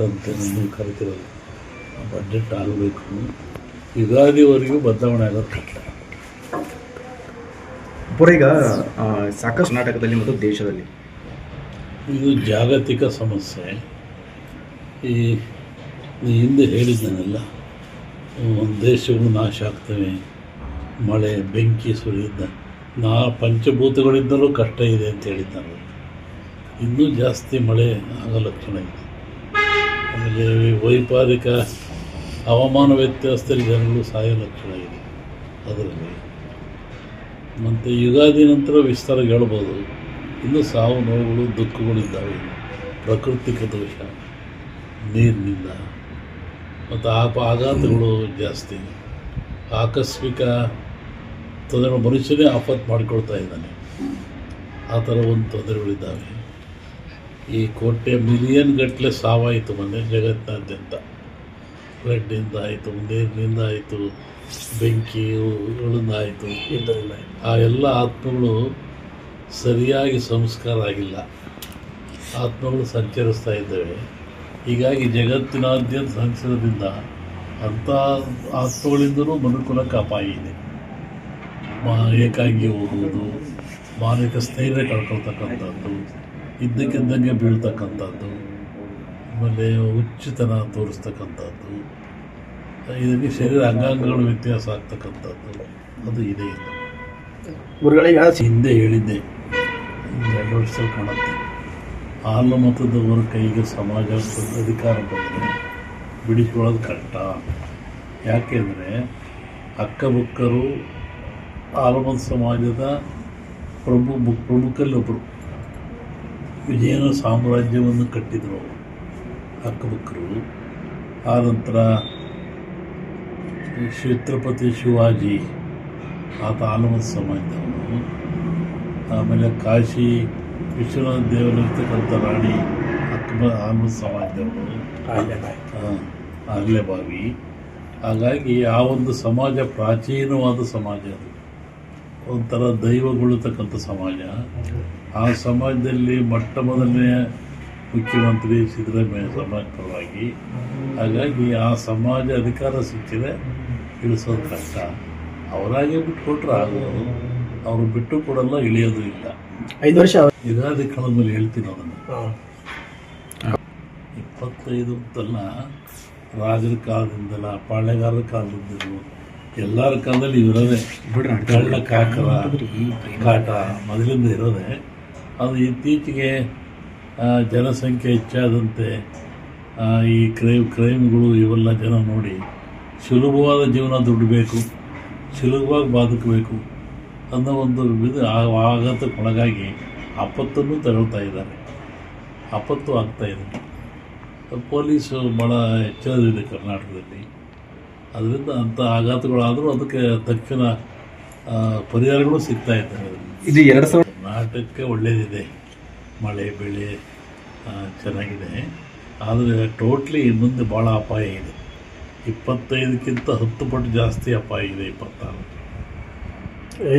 ಅಂತ ನೀವು ಕರಿತಿರೋದು ಬಜೆಟ್ ಆಗಬೇಕು. ಯುಗಾದಿವರೆಗೂ ಬದಲಾವಣೆ ಆಗೋದು ಕಷ್ಟ. ಈಗ ಸಾಕಷ್ಟು ಕರ್ನಾಟಕದಲ್ಲಿ ಮತ್ತು ದೇಶದಲ್ಲಿ ಇದು ಜಾಗತಿಕ ಸಮಸ್ಯೆ. ಈ ಹಿಂದೆ ಹೇಳಿದ್ದಾನೆಲ್ಲ, ಒಂದು ದೇಶಗಳು ನಾಶ ಆಗ್ತವೆ, ಮಳೆ ಬೆಂಕಿ ಸುರಿದ ಪಂಚಭೂತಗಳಿಂದಲೂ ಕಷ್ಟ ಇದೆ ಅಂತ ಹೇಳಿದ್ದಾನೆ. ಇನ್ನೂ ಜಾಸ್ತಿ ಮಳೆ ಆಗೋ ಲಕ್ಷಣ ಇದೆ. ಆಮೇಲೆ ವೈಪರೀಕ ಹವಾಮಾನ ವ್ಯತ್ಯಾಸದಲ್ಲಿ ಜನಗಳು ಸಾಯೋ ಲಕ್ಷಣ ಇದೆ ಅದರಲ್ಲಿ. ಮತ್ತು ಯುಗಾದಿ ನಂತರ ವಿಸ್ತಾರ ಹೇಳ್ಬೋದು. ಇನ್ನೂ ಸಾವು ನೋವುಗಳು ದುಃಖಗಳಿದ್ದಾವೆ. ಪ್ರಾಕೃತಿಕ ದೋಷ, ನೀರಿನಿಂದ ಮತ್ತು ಆಘಾತಗಳು ಜಾಸ್ತಿ, ಆಕಸ್ಮಿಕ ತೊಂದರೆ, ಮನುಷ್ಯನೇ ಆಪತ್ತು ಮಾಡಿಕೊಳ್ತಾ ಇದ್ದಾನೆ. ಆ ಥರ ಒಂದು ತೊಂದರೆಗಳಿದ್ದಾವೆ. ಈ ಕೋಟೆ ಮಿಲಿಯನ್ ಗಟ್ಟಲೆ ಸಾವಾಯಿತು ಮೊನ್ನೆ ಜಗತ್ತಿನಾದ್ಯಂತ. ಫ್ಲಡ್ಡಿಂದ ಆಯಿತು, ನೀರಿನಿಂದ ಆಯಿತು, ಬೆಂಕಿಗಳಿಂದ ಆಯಿತು. ಆ ಎಲ್ಲ ಆತ್ಮಗಳು ಸರಿಯಾಗಿ ಸಂಸ್ಕಾರ ಆಗಿಲ್ಲ, ಆತ್ಮಗಳು ಸಂಚರಿಸ್ತಾ ಇದ್ದಾವೆ. ಹೀಗಾಗಿ ಜಗತ್ತಿನಾದ್ಯಂತ ಸಂಚರದಿಂದ ಅಂಥ ಆತ್ಮಗಳಿಂದಲೂ ಮನುಕುಲಕ್ಕೆ ಅಪಾಯ ಇದೆ. ಏಕಾಂಗಿ ಹೋಗುವುದು, ಮಾನಸಿಕ ಸ್ಥೈರ್ಯ ಕಳ್ಕೊಳ್ತಕ್ಕಂಥದ್ದು, ಇದ್ದಕ್ಕಿದ್ದಂಗೆ ಬೀಳ್ತಕ್ಕಂಥದ್ದು, ಆಮೇಲೆ ಹುಚ್ಚುತನ ತೋರಿಸ್ತಕ್ಕಂಥದ್ದು, ಇದಕ್ಕೆ ಶರೀರ ಅಂಗಾಂಗಗಳು ವ್ಯತ್ಯಾಸ ಆಗ್ತಕ್ಕಂಥದ್ದು ಅದು ಇದೆ. ಇಲ್ಲ ಹಿಂದೆ ಹೇಳಿದ್ದೆ, 2 ವರ್ಷದಲ್ಲಿ ಕಾಣುತ್ತೆ. ಹಾಲು ಮತದವರ ಕೈಗೆ ಸಮಾಜ ಅಧಿಕಾರ ಬಂದರೆ ಬಿಡಿಸ್ಕೊಳ್ಳೋದು ಕಷ್ಟ. ಯಾಕೆಂದರೆ ಅಕ್ಕಬುಕ್ಕರು ಹಾಲುಮತ ಸಮಾಜದ ಪ್ರಮುಖಲ್ಲೊಬ್ಬರು. ವಿಜಯನ ಸಾಮ್ರಾಜ್ಯವನ್ನು ಕಟ್ಟಿದರು ಅಕ್ಕಬುಕ್ಕರು. ಆನಂತರ ಛತ್ರಪತಿ ಶಿವಾಜಿ ಆತ ಹಾಲುಮತ ಸಮಾಜದವನು. ಆಮೇಲೆ ಕಾಶಿ ವಿಶ್ವನಾಥ ದೇವರಿರ್ತಕ್ಕಂಥ ರಾಣಿ ಹಾಲುಮತ ಸಮಾಜದವನು, ಅಹಲ್ಯಾಬಾಯಿ. ಹಾಗಾಗಿ ಆ ಒಂದು ಸಮಾಜ ಪ್ರಾಚೀನವಾದ ಸಮಾಜ, ಅದು ಒಂಥರ ದೈವಗೊಳ್ಳತಕ್ಕಂಥ ಸಮಾಜ. ಆ ಸಮಾಜದಲ್ಲಿ ಮೊಟ್ಟ ಮೊದಲನೇ ಮುಖ್ಯಮಂತ್ರಿ ಸಿದ್ದರಾಮಯ್ಯ ಸಮಾಜ ಪರವಾಗಿ. ಹಾಗಾಗಿ ಆ ಸಮಾಜ ಅಧಿಕಾರ ಸಿಕ್ಕಿದೆ, ಇಳಿಸೋದು ಕಷ್ಟ. ಅವರಾಗೆ ಬಿಟ್ಟುಕೊಟ್ರೆ ಆಗೋದು, ಅವರು ಬಿಟ್ಟು ಕೊಡಲ್ಲ, ಇಳಿಯೋದು ಇಲ್ಲ. 5 ವರ್ಷ ಯುಗಾದಿ ಕಳೆದ ಮೇಲೆ ಹೇಳ್ತೀನಿ ಅದನ್ನು. 25 ಅಂತಲ್ಲ, ರಾಜರ ಕಾಲದಿಂದಲ್ಲ, ಪಾಳೆಗಾರರ ಕಾಲದಿಂದಲೂ ಎಲ್ಲರ ಕಾಲದಲ್ಲಿ ಇರೋದೇ ಕಳ್ಳ ಕಾಕರ ಕಾಟ ಮೊದಲಿಂದ ಇರೋದೆ. ಅದು ಇತ್ತೀಚೆಗೆ ಜನಸಂಖ್ಯೆ ಹೆಚ್ಚಾದಂತೆ ಈ ಕ್ರೈಮ್ಗಳು ಇವೆಲ್ಲ ಜನ ನೋಡಿ ಸುಲಭವಾದ ಜೀವನ ದುಡ್ಡಬೇಕು, ಸುಲಭವಾಗಿ ಬದುಕಬೇಕು ಅನ್ನೋ ಒಂದು ಆಘಾತಕ್ಕೊಳಗಾಗಿ ಆಪತ್ತನ್ನು ತಗೊಳ್ತಾ ಇದ್ದಾರೆ, ಆಪತ್ತು ಆಗ್ತಾಯಿದೆ. ಪೊಲೀಸು ಭಾಳ ಹೆಚ್ಚಾಗಿದೆ ಕರ್ನಾಟಕದಲ್ಲಿ. ಅದರಿಂದ ಅಂಥ ಆಘಾತಗಳಾದರೂ ಅದಕ್ಕೆ ತಕ್ಷಣ ಪರಿಹಾರಗಳು ಸಿಗ್ತಾ ಇದ್ದಾರೆ. ಇದು 2000 ಕರ್ನಾಟಕಕ್ಕೆ ಒಳ್ಳೆಯದಿದೆ, ಮಳೆ ಬೆಳೆ ಚೆನ್ನಾಗಿದೆ. ಆದರೆ ಟೋಟ್ಲಿ ಮುಂದೆ ಭಾಳ ಅಪಾಯ ಇದೆ. 25ಕ್ಕಿಂತ 10 ಪಟ್ಟು ಜಾಸ್ತಿ ಅಪಾಯ ಇದೆ. 26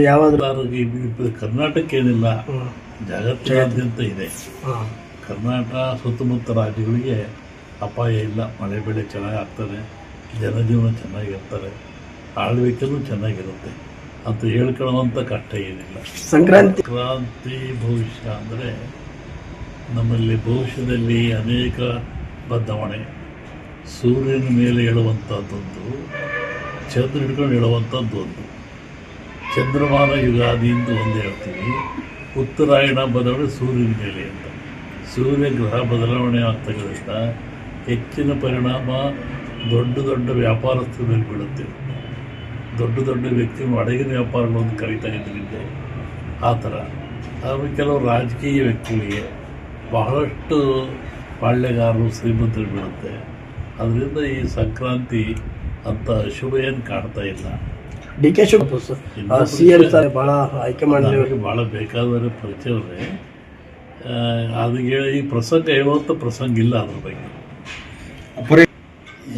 ಯಾವಾಗಲೂ ಕರ್ನಾಟಕ ಏನಿಲ್ಲ, ಜಗತ್ತಿನಾದ್ಯಂತ ಇದೆ. ಕರ್ನಾಟಕ ಸುತ್ತಮುತ್ತ ರಾಜ್ಯಗಳಿಗೆ ಅಪಾಯ ಇಲ್ಲ, ಮಳೆ ಬೆಳೆ ಚೆನ್ನಾಗಿ ಆಗ್ತದೆ, ಜನಜೀವನ ಚೆನ್ನಾಗಿರ್ತಾರೆ, ಆಳ್ವಿಕೆನೂ ಚೆನ್ನಾಗಿರುತ್ತೆ ಅಂತ ಹೇಳ್ಕೊಳ್ಳುವಂಥ ಕಷ್ಟ ಏನಿಲ್ಲ. ಸಂಕ್ರಾಂತಿ ಭವಿಷ್ಯ ಅಂದರೆ ನಮ್ಮಲ್ಲಿ ಭವಿಷ್ಯದಲ್ಲಿ ಅನೇಕ ಬದಲಾವಣೆ. ಸೂರ್ಯನ ಮೇಲೆ ಹೇಳುವಂಥದ್ದೊಂದು, ಚಂದ್ರ ಹಿಡ್ಕೊಂಡು ಹೇಳುವಂಥದ್ದೊಂದು. ಚಂದ್ರಮಾನ ಯುಗಾದಿಯಿಂದ ಒಂದು ಹೇಳ್ತೀವಿ, ಉತ್ತರಾಯಣ ಬದಲಾವಣೆ ಸೂರ್ಯನ ಮೇಲೆ ಅಂತ. ಸೂರ್ಯ ಗ್ರಹ ಬದಲಾವಣೆ ಆಗ್ತಕ್ಕಂಥ ಹೆಚ್ಚಿನ ಪರಿಣಾಮ ದೊಡ್ಡ ದೊಡ್ಡ ವ್ಯಾಪಾರಸ್ಥರ ಮೇಲೆ ಬೀಳುತ್ತೆ. ದೊಡ್ಡ ದೊಡ್ಡ ವ್ಯಕ್ತಿಗಳು ಅಡಗಿನ ವ್ಯಾಪಾರಗಳನ್ನು ಕರೀತಾ ಇದ್ರಿಂದ ಆ ಥರ. ಆಮೇಲೆ ಕೆಲವು ರಾಜಕೀಯ ವ್ಯಕ್ತಿಗಳಿಗೆ ಬಹಳಷ್ಟು ಪಾಳ್ಯಗಾರರು ಶ್ರೀಮಂತರು ಬೀಳುತ್ತೆ. ಅದರಿಂದ ಈ ಸಂಕ್ರಾಂತಿ ಅಂತ ಶುಭ ಏನು ಕಾಣ್ತಾ ಇಲ್ಲ. DK ಭಾಳ ಆಯ್ಕೆ ಮಾಡಿ ಭಾಳ ಬೇಕಾದವರ ಪರಿಚಯವರೇ. ಅದಕ್ಕೆ ಈ ಪ್ರಸಂಗ ಹೇಳುವಂಥ ಪ್ರಸಂಗ ಇಲ್ಲ. ಅದ್ರ ಬಗ್ಗೆ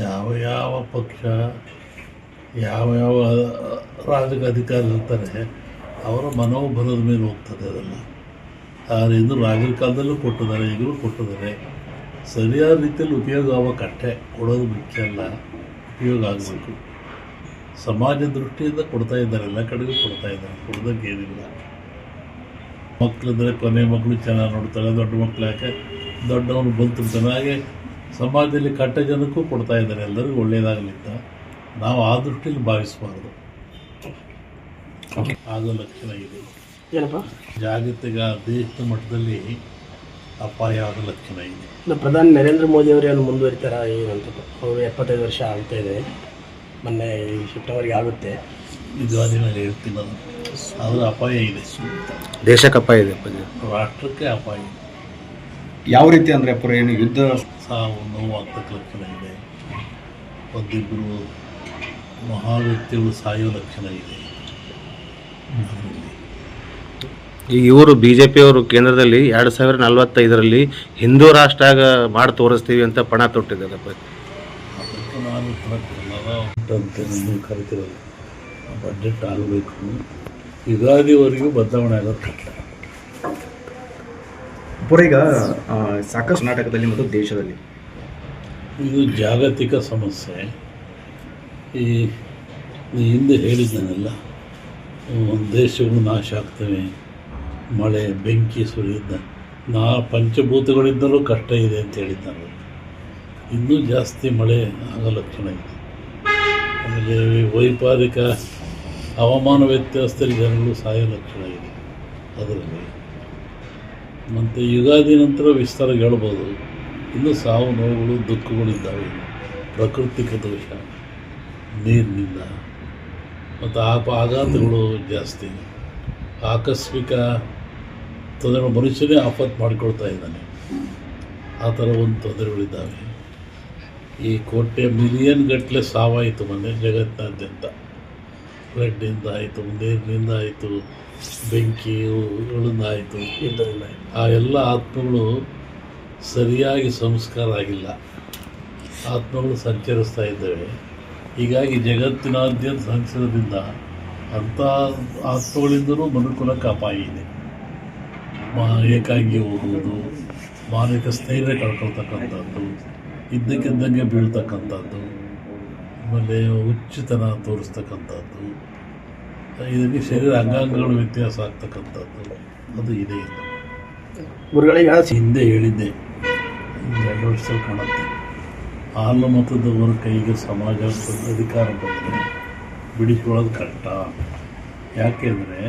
ಯಾವ ಯಾವ ಪಕ್ಷ ಯಾವ ಯಾವ ರಾಜಕೀಯ ಅಧಿಕಾರ ಇರ್ತಾರೆ ಅವರ ಮನೋಬಲದ ಮೇಲೆ ಹೋಗ್ತದೆ ಅದೆಲ್ಲ. ಆದರೆ ಇಂದು ರಾಜರ ಕಾಲದಲ್ಲೂ ಕೊಟ್ಟಿದ್ದಾರೆ, ಈಗಲೂ ಕೊಟ್ಟಿದ್ದಾರೆ. ಸರಿಯಾದ ರೀತಿಯಲ್ಲಿ ಉಪಯೋಗ ಆಗಬೇಕಷ್ಟೇ, ಕೊಡೋದು ಮುಖ್ಯ ಅಲ್ಲ, ಉಪಯೋಗ ಆಗಬೇಕು. ಸಮಾಜ ದೃಷ್ಟಿಯಿಂದ ಕೊಡ್ತಾ ಇದ್ದಾರೆ, ಎಲ್ಲ ಕಡೆಗೂ ಕೊಡ್ತಾ ಇದ್ದಾರೆ, ಕೊಡೋದಕ್ಕೆ ಏನಿಲ್ಲ. ಮಕ್ಕಳಿದ್ರೆ ಕೊನೆ ಮಕ್ಕಳು ಚೆನ್ನಾಗಿ ನೋಡ್ತಾರೆ, ದೊಡ್ಡ ಮಕ್ಕಳು ಯಾಕೆ ದೊಡ್ಡವನು ಬಂತಿರ್ತಾನೆ. ಹಾಗೆ ಸಮಾಜದಲ್ಲಿ ಕಟ್ಟ ಜನಕ್ಕೂ ಕೊಡ್ತಾ ಇದ್ದಾರೆ, ಎಲ್ಲರಿಗೂ ಒಳ್ಳೆಯದಾಗಲಿಂದ ನಾವು ಆ ದೃಷ್ಟಿಯಲ್ಲಿ ಭಾವಿಸಬಾರ್ದು. ಆಗೋ ಲಕ್ಷಣ ಇದೆ. ಏನಪ್ಪ ಜಾಗತಿಕ ದೇಶದ ಮಟ್ಟದಲ್ಲಿ ಅಪಾಯ ಆಗೋ ಲಕ್ಷಣ ಇದೆ. ಪ್ರಧಾನಿ ನರೇಂದ್ರ ಮೋದಿ ಅವರೇನು ಮುಂದುವರಿತಾರ ಏನಂತ? ಅವರು 75 ವರ್ಷ ಆಗ್ತಾ ಇದೆ, ಮೊನ್ನೆ ಸೆಪ್ಟೆಂಬರ್ಗೆ ಆಗುತ್ತೆ. ಇದು ಅದಿನಲ್ಲಿ ಹೇಳ್ತೀನಿ ನಾನು, ಆದರೆ ಅಪಾಯ ಇದೆ, ದೇಶಕ್ಕೆ ಅಪಾಯ ಇದೆ, ರಾಷ್ಟ್ರಕ್ಕೆ ಅಪಾಯ ಇದೆ. ಯಾವ ರೀತಿ ಅಂದರೆ ಪುರ ಏನು ಯುದ್ಧ ಸಾವು ನೋವು ಆಗ್ತಕ್ಕ ಲಕ್ಷಣ ಇದೆ. ಒಂದಿಬ್ಬರು ಮಹಾ ವ್ಯಕ್ತಿಗಳು ಸಾಯೋ ಲಕ್ಷಣ ಇದೆ. ಈಗ ಇವರು BJP ಅವರು ಕೇಂದ್ರದಲ್ಲಿ 2045ರಲ್ಲಿ ಹಿಂದೂ ರಾಷ್ಟ್ರ ಮಾಡಿ ತೋರಿಸ್ತೀವಿ ಅಂತ ಪಣ ತೊಟ್ಟಿದ್ದಾರಪ್ಪ. ಅದಕ್ಕೆ ನಾನು ಅಂತೇನೆ ನೀವು ಕರಿತಿರೋದು. ಬಡ್ಜೆಟ್ ಆಗಬೇಕು, ಯುಗಾದಿವರೆಗೂ ಬದಲಾವಣೆ ಆಗೋದು ಕಷ್ಟ. ಪುರ ಈಗ ಸಾಕಷ್ಟು ಕರ್ನಾಟಕದಲ್ಲಿ ಮತ್ತು ದೇಶದಲ್ಲಿ ಇದು ಜಾಗತಿಕ ಸಮಸ್ಯೆ. ಈ ಹಿಂದೆ ಹೇಳಿದ್ದಾನೆಲ್ಲ, ಒಂದು ದೇಶಗಳು ನಾಶ ಆಗ್ತವೆ, ಮಳೆ ಬೆಂಕಿ ಸುರಿದ ಪಂಚಭೂತಗಳಿದ್ದರೂ ಕಷ್ಟ ಇದೆ ಅಂತ ಹೇಳಿದ್ದಾನೆ. ಇನ್ನೂ ಜಾಸ್ತಿ ಮಳೆ ಆಗೋ ಲಕ್ಷಣ ಇದೆ. ಆಮೇಲೆ ವೈಪರೀಕ ಹವಾಮಾನ ವ್ಯತ್ಯಾಸದಲ್ಲಿ ಜನಗಳು ಸಾಯೋ ಲಕ್ಷಣ ಇದೆ ಅದರಲ್ಲಿ. ಮತ್ತು ಯುಗಾದಿ ನಂತರ ವಿಸ್ತಾರ ಹೇಳ್ಬೋದು. ಇನ್ನೂ ಸಾವು ನೋವುಗಳು ದುಃಖಗಳಿದ್ದಾವೆ. ಪ್ರಾಕೃತಿಕ ದೋಷ, ನೀರಿನಿಂದ ಮತ್ತು ಆಘಾತಗಳು ಜಾಸ್ತಿ, ಆಕಸ್ಮಿಕ ತೊಂದರೆ, ಮನುಷ್ಯನೇ ಆಪತ್ತು ಮಾಡಿಕೊಳ್ತಾ ಇದ್ದಾನೆ. ಆ ಥರ ಒಂದು ತೊಂದರೆಗಳಿದ್ದಾವೆ. ಈ ಕೋಟೆ ಮಿಲಿಯನ್ ಗಟ್ಟಲೆ ಸಾವಾಯಿತು ಮೊನ್ನೆ ಜಗತ್ತಿನಾದ್ಯಂತ. ಫ್ಲಡ್ಡಿಂದ ಆಯಿತು, ನೀರಿನಿಂದ ಆಯಿತು, ಬೆಂಕಿಗಳಿಂದ ಆಯಿತು, ಯುದ್ಧದಿಂದ ಆಯಿತು. ಆ ಎಲ್ಲ ಆತ್ಮಗಳು ಸರಿಯಾಗಿ ಸಂಸ್ಕಾರ ಆಗಿಲ್ಲ, ಆತ್ಮಗಳು ಸಂಚರಿಸ್ತಾ ಇದ್ದಾವೆ. ಹೀಗಾಗಿ ಜಗತ್ತಿನಾದ್ಯಂತ ಸಂಚರದಿಂದ ಅಂಥ ಆತ್ಮಗಳಿಂದಲೂ ಮನುಕುಲಕ್ಕೆ ಅಪಾಯ ಇದೆ. ಏಕಾಂಗಿ ಹೋಗುವುದು, ಮಾನಸಿಕ ಸ್ಥೈರ್ಯ ಕಳ್ಕೊಳ್ತಕ್ಕಂಥದ್ದು, ಇದ್ದಕ್ಕಿದ್ದಂಗೆ ಬೀಳ್ತಕ್ಕಂಥದ್ದು, ಆಮೇಲೆ ಹುಚ್ಚುತನ ತೋರಿಸ್ತಕ್ಕಂಥದ್ದು, ಇದಕ್ಕೆ ಶರೀರ ಅಂಗಾಂಗಗಳು ವ್ಯತ್ಯಾಸ ಆಗ್ತಕ್ಕಂಥದ್ದು ಅದು ಇದೆ. ಗುರುಗಳಿಗೆ ಹಿಂದೆ ಹೇಳಿದ್ದೆ, 2 ವರ್ಷದಲ್ಲಿ ಕಾಣುತ್ತೆ. ಹಾಲು ಮತದವರ ಕೈಗೆ ಸಮಾಜ ಅಧಿಕಾರ ಬಂದರೆ ಬಿಡಿಸ್ಕೊಳ್ಳೋದು ಕಷ್ಟ. ಯಾಕೆಂದರೆ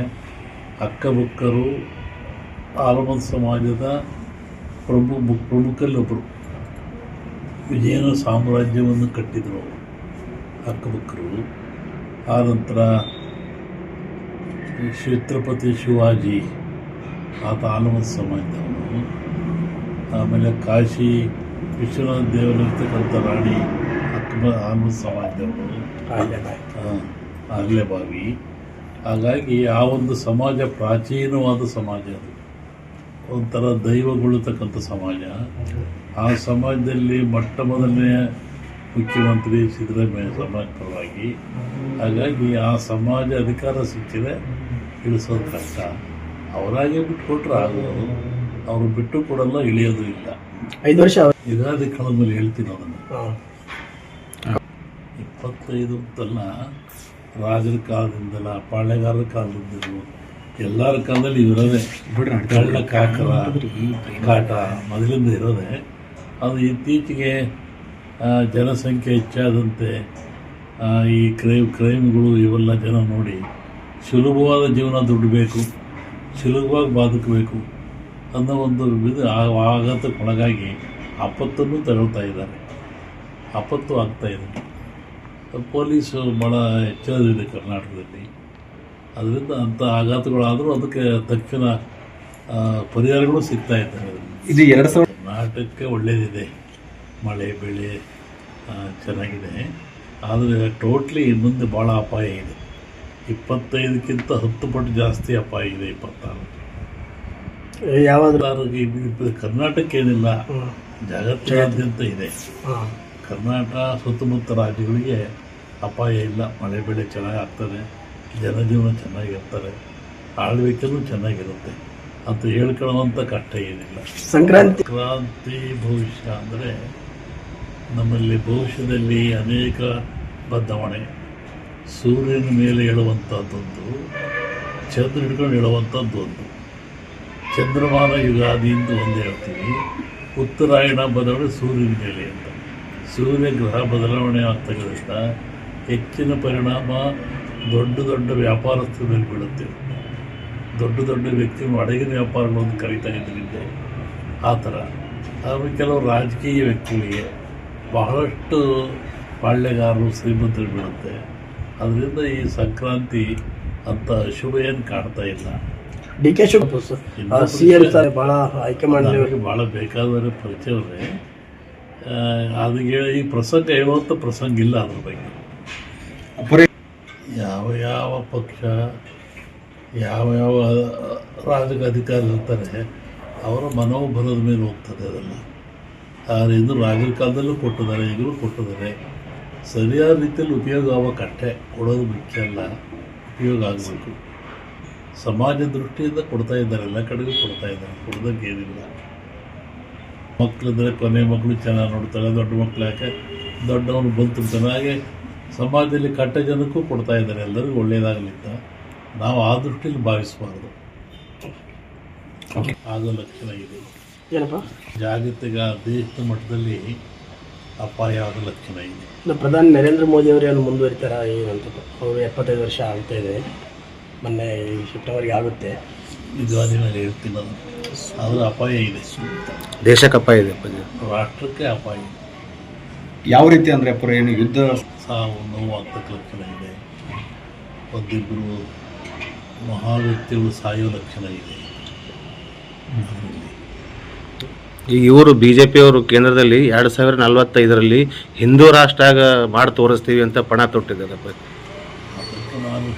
ಅಕ್ಕಬುಕ್ಕರು ಆಲಮತ ಸಮಾಜದ ಪ್ರಮುಖರಲ್ಲಿ ಒಬ್ಬರು. ವಿಜಯನ ಸಾಮ್ರಾಜ್ಯವನ್ನು ಕಟ್ಟಿದರು ಅಕ್ಕಬುಕ್ಕರು. ಆನಂತರ ಛತ್ರಪತಿ ಶಿವಾಜಿ, ಆತ ಆಲಮತ ಸಮಾಜದವನು. ಆಮೇಲೆ ಕಾಶಿ ವಿಶ್ವನಾಥ ದೇವರಿರ್ತಕ್ಕಂಥ ರಾಣಿ ಆಲಮತ ಸಮಾಜದವನು, ಅರ್ಲೆಬಾವಿ. ಹಾಗಾಗಿ ಆ ಒಂದು ಸಮಾಜ ಪ್ರಾಚೀನವಾದ ಸಮಾಜ, ಅದು ಒಂಥರ ದೈವಗೊಳ್ಳತಕ್ಕಂಥ ಸಮಾಜ. ಆ ಸಮಾಜದಲ್ಲಿ ಮೊಟ್ಟ ಮೊದಲನೆಯ ಮುಖ್ಯಮಂತ್ರಿ ಸಿದ್ದರಾಮಯ್ಯ ಸಮಾಜ ಪರವಾಗಿ. ಹಾಗಾಗಿ ಆ ಸಮಾಜ ಅಧಿಕಾರ ಸಿಕ್ಕಿದೆ, ಇಳಿಸೋದು ಕಷ್ಟ. ಅವರಾಗೆ ಬಿಟ್ಟುಕೊಟ್ರೆ ಆಗೋದು, ಅವರು ಬಿಟ್ಟು ಕೊಡಲ್ಲ, ಇಳಿಯೋದು ಇಲ್ಲ. 5 ವರ್ಷ ಯುಗಾದಿ ಕಾಲದ ಮೇಲೆ ಹೇಳ್ತೀನಿ ಅದನ್ನು. 25 ಅಂತಲ್ಲ, ರಾಜರ ಕಾಲದಿಂದಲ್ಲ, ಪಾಳೆಗಾರರ ಕಾಲದಿಂದಲೂ ಎಲ್ಲರ ಕಾಲದಲ್ಲಿ ಇರೋದೇ ಕಳ್ಳ ಕಾಕರ ಕಾಟ ಮೊದಲಿಂದ ಇರೋದೇ. ಅದು ಇತ್ತೀಚೆಗೆ ಜನಸಂಖ್ಯೆ ಹೆಚ್ಚಾದಂತೆ ಈ ಕ್ರೈಮ್ಗಳು ಇವೆಲ್ಲ ಜನ ನೋಡಿ ಸುಲಭವಾದ ಜೀವನ ದುಡ್ಡಬೇಕು, ಸುಲಭವಾಗಿ ಬದುಕಬೇಕು ಅನ್ನೋ ಒಂದು ಆಘಾತಕ್ಕೊಳಗಾಗಿ ಆಪತ್ತನ್ನು ತಗೊಳ್ತಾ ಇದ್ದಾರೆ, ಆಪತ್ತು ಆಗ್ತಾಯಿದೆ. ಪೊಲೀಸು ಭಾಳ ಹೆಚ್ಚಾಗಿದೆ ಕರ್ನಾಟಕದಲ್ಲಿ. ಅದರಿಂದ ಅಂಥ ಆಘಾತಗಳಾದರೂ ಅದಕ್ಕೆ ತಕ್ಷಣ ಪರಿಹಾರಗಳು ಸಿಗ್ತಾ ಇದ್ದಾರೆ. ಇದು 2000 ಕರ್ನಾಟಕಕ್ಕೆ ಒಳ್ಳೆಯದಿದೆ, ಮಳೆ ಬೆಳೆ ಚೆನ್ನಾಗಿದೆ. ಆದರೆ ಟೋಟ್ಲಿ ಮುಂದೆ ಭಾಳ ಅಪಾಯ ಇದೆ. 25ಕ್ಕಿಂತ 10 ಪಟ್ಟು ಜಾಸ್ತಿ ಅಪಾಯ ಇದೆ. 26 ಯಾವಾಗಲೂ ಕರ್ನಾಟಕ ಏನಿಲ್ಲ, ಜಗತ್ತಿನಾದ್ಯಂತ ಇದೆ. ಕರ್ನಾಟಕ ಸುತ್ತಮುತ್ತ ರಾಜ್ಯಗಳಿಗೆ ಅಪಾಯ ಇಲ್ಲ, ಮಳೆ ಬೆಳೆ ಚೆನ್ನಾಗಿ ಆಗ್ತದೆ, ಜನಜೀವನ ಚೆನ್ನಾಗಿರ್ತಾರೆ, ಆಳ್ವಿಕೆಯೂ ಚೆನ್ನಾಗಿರುತ್ತೆ. ಅಂತ ಹೇಳ್ಕೊಳ್ಳುವಂಥ ಕಷ್ಟ ಏನಿಲ್ಲ. ಸಂಕ್ರಾಂತಿ ಭವಿಷ್ಯ ಅಂದರೆ ನಮ್ಮಲ್ಲಿ ಭವಿಷ್ಯದಲ್ಲಿ ಅನೇಕ ಬದಲಾವಣೆ, ಸೂರ್ಯನ ಮೇಲೆ ಹೇಳುವಂಥದ್ದೊಂದು, ಚಂದ್ರ ಹಿಡ್ಕೊಂಡು ಹೇಳುವಂಥದ್ದು ಒಂದು. ಚಂದ್ರಮಾನ ಯುಗಾದಿ ಅಂತ ಒಂದು ಹೇಳ್ತೀವಿ, ಉತ್ತರಾಯಣ ಬದಲಾವಣೆ ಸೂರ್ಯನ ಮೇಲೆ ಅಂತ. ಸೂರ್ಯ ಗ್ರಹ ಬದಲಾವಣೆ ಆಗ್ತಕ್ಕಂಥ ಹೆಚ್ಚಿನ ಪರಿಣಾಮ ದೊಡ್ಡ ದೊಡ್ಡ ವ್ಯಾಪಾರಸ್ಥರ ಮೇಲೆ ಬೀಳುತ್ತೆ. ದೊಡ್ಡ ದೊಡ್ಡ ವ್ಯಕ್ತಿಗಳು ಅಡಗಿನ ವ್ಯಾಪಾರಗಳನ್ನು ಕರೀತಾ ಇದ್ದರಿಂದ ಆ ಥರ. ಆಮೇಲೆ ಕೆಲವು ರಾಜಕೀಯ ವ್ಯಕ್ತಿಗಳಿಗೆ ಬಹಳಷ್ಟು ಪಾಳ್ಯಗಾರರು ಶ್ರೀಮಂತರು ಬೀಳುತ್ತೆ. ಅದರಿಂದ ಈ ಸಂಕ್ರಾಂತಿ ಅಂತ ಶುಭ ಏನು ಕಾಣ್ತಾ ಇಲ್ಲ. D K Shivakumar C M sir ಭಾಳ ಹೈಕಮಾಂಡ್ ಭಾಳ ಬೇಕಾದವರ ಪರಿಚಯವರೇ. ಅದಕ್ಕೆ ಈ ಪ್ರಸಂಗ ಹೇಳುವಂಥ ಪ್ರಸಂಗ ಇಲ್ಲ. ಅದ್ರ ಬಗ್ಗೆ ಯಾವ ಯಾವ ಪಕ್ಷ ಯಾವ ಯಾವ ರಾಜಕೀಯ ಅಧಿಕಾರ ಇರ್ತಾರೆ ಅವರ ಮನೋಬಲದ ಮೇಲೆ ಹೋಗ್ತದೆ ಅದೆಲ್ಲ. ಆದ್ದರಿಂದ ರಾಜರ ಕಾಲದಲ್ಲೂ ಕೊಟ್ಟಿದ್ದಾರೆ, ಈಗಲೂ ಕೊಟ್ಟಿದ್ದಾರೆ. ಸರಿಯಾದ ರೀತಿಯಲ್ಲಿ ಉಪಯೋಗ ಆಗೋ ಕಟ್ಟೆ ಕೊಡೋದು ಮುಖ್ಯ ಅಲ್ಲ, ಉಪಯೋಗ ಆಗಬೇಕು. ಸಮಾಜ ದೃಷ್ಟಿಯಿಂದ ಕೊಡ್ತಾ ಇದ್ದಾರೆ, ಎಲ್ಲ ಕಡೆಗೂ ಕೊಡ್ತಾ ಇದ್ದಾರೆ, ಕೊಡೋದಕ್ಕೆ ಏನಿಲ್ಲ. ಮಕ್ಕಳಿದ್ರೆ ಕೊನೆ ಮಕ್ಕಳು ಚೆನ್ನಾಗಿ ನೋಡ್ತಾರೆ, ದೊಡ್ಡ ಮಕ್ಕಳು ಯಾಕೆ ದೊಡ್ಡವನು ಬಂತಿರ್ತಾನೆ. ಹಾಗೆ ಸಮಾಜದಲ್ಲಿ ಕಟ್ಟ ಜನಕ್ಕೂ ಕೊಡ್ತಾ ಇದ್ದಾರೆ, ಎಲ್ಲರಿಗೂ ಒಳ್ಳೆಯದಾಗಲಿಂದ ನಾವು ಆ ದೃಷ್ಟಿಯಲ್ಲಿ ಭಾವಿಸಬಾರ್ದು. ಆಗೋ ಲಕ್ಷಣ ಇದೆ. ಏನಪ್ಪ ಜಾಗತಿಕ ದೇಶದ ಮಟ್ಟದಲ್ಲಿ ಅಪಾಯ ಆಗೋ ಲಕ್ಷಣ ಇದೆ. ಪ್ರಧಾನಿ ನರೇಂದ್ರ ಮೋದಿ ಅವರೇನು ಮುಂದುವರಿತಾರ ಏನಂತ? ಅವರು 75 ವರ್ಷ ಆಗ್ತಾ ಇದೆ, ಮೊನ್ನೆ ಸೆಪ್ಟೆಂಬರ್ಗೆ ಆಗುತ್ತೆ. ಯುಗಾದಿ ಮೇಲೆ ಹೇಳ್ತೀನಿ ನಾನು. ಅದರ ಅಪಾಯ ಇದೆ, ದೇಶಕ್ಕೆ ಅಪಾಯ ಇದೆ, ರಾಷ್ಟ್ರಕ್ಕೆ ಅಪಾಯ ಇದೆ. ಯಾವ ರೀತಿ ಅಂದರೆ ಪುರ ಏನು ಯುದ್ಧ ಸಾವು ನೋವು ಆಗ್ತಕ್ಕ ಲಕ್ಷಣ ಇದೆ. ಒಂದಿಬ್ಬರು ಮಹಾ ವ್ಯಕ್ತಿಗಳು ಸಾಯೋ ಲಕ್ಷಣ ಇದೆ. ಈಗ ಇವರು BJP ಅವರು ಕೇಂದ್ರದಲ್ಲಿ 2045ರಲ್ಲಿ ಹಿಂದೂ ರಾಷ್ಟ್ರ ಮಾಡಿ ತೋರಿಸ್ತೀವಿ ಅಂತ ಪಣ ತೊಟ್ಟಿದ್ದಾರೆ. ಅದಕ್ಕೆ ನಾನು